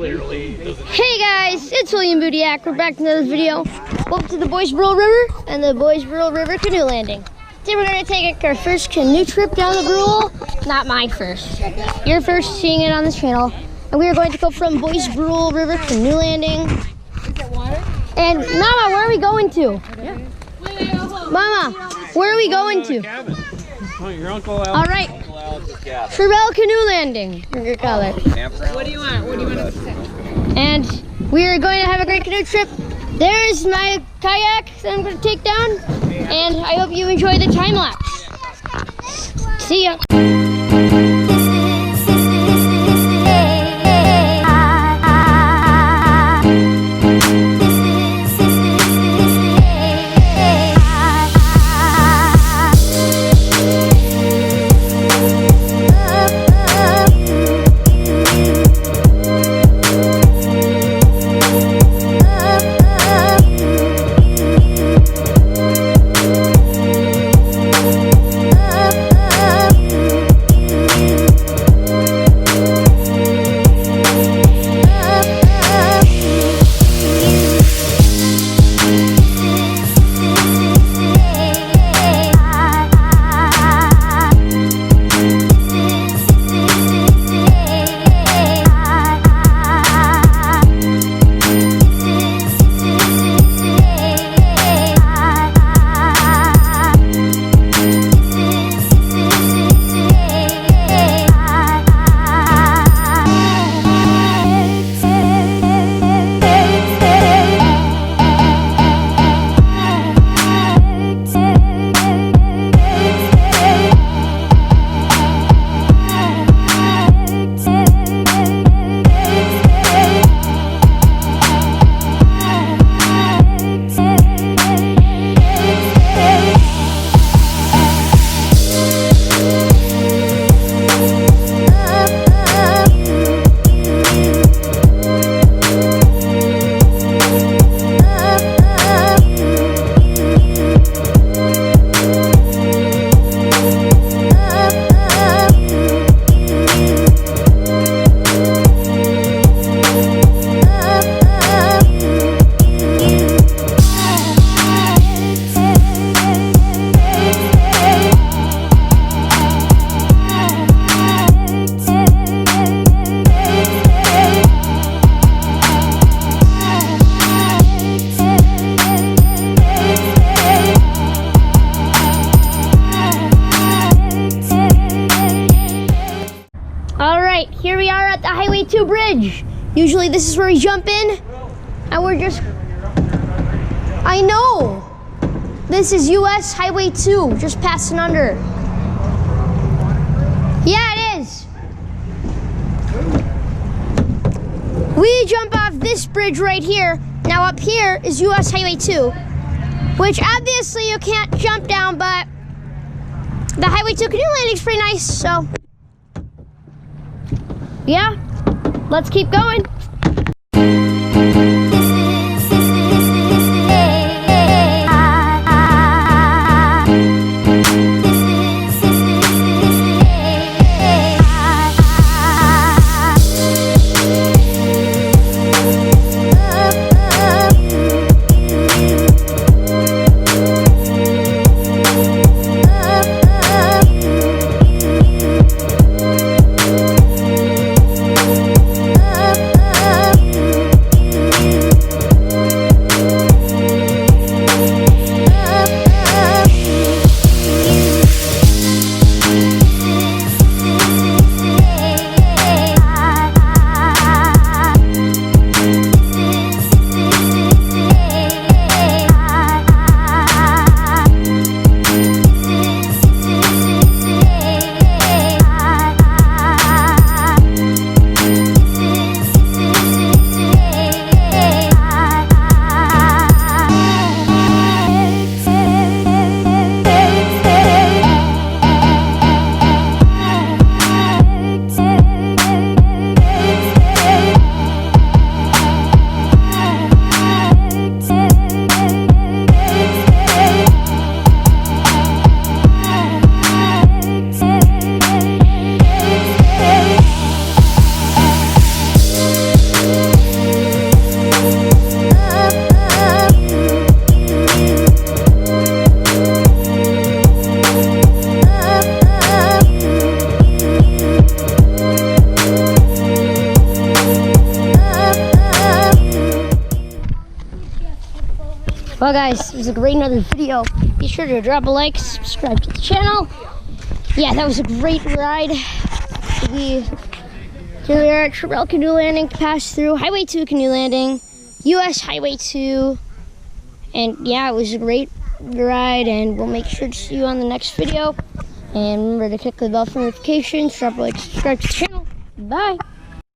Hey guys, it's William Budiak. We're back to another video. Welcome to the Bois Brule River and the Bois Brule River canoe landing. Today we're going to take our first canoe trip down the Brule. Not my first. Your first seeing it on this channel. And we are going to go from Bois Brule River canoe landing. And Mama, where are we going to? Mama, where are we going to? Your Uncle Al. All right. Trevelle canoe landing. What do you want? What do you want us to say? And we are going to have a great canoe trip. There's my kayak that I'm going to take down. And I hope you enjoy the time lapse. See ya. Here we are at the Highway 2 bridge. Usually this is where we jump in and we're just, I know. This is US Highway 2, just passing under. Yeah, it is. We jump off this bridge right here. Now up here is US Highway 2, which obviously you can't jump down, but the Highway 2 canoe landing is pretty nice, so. Yeah, let's keep going. Well, guys, it was a great another video. Be sure to drop a like, subscribe to the channel. Yeah, that was a great ride. Here we are at Trail Canoe Landing, pass through Highway 2 Canoe Landing, US Highway 2. And yeah, it was a great ride, and we'll make sure to see you on the next video. And remember to click the bell for notifications, drop a like, subscribe to the channel. Bye.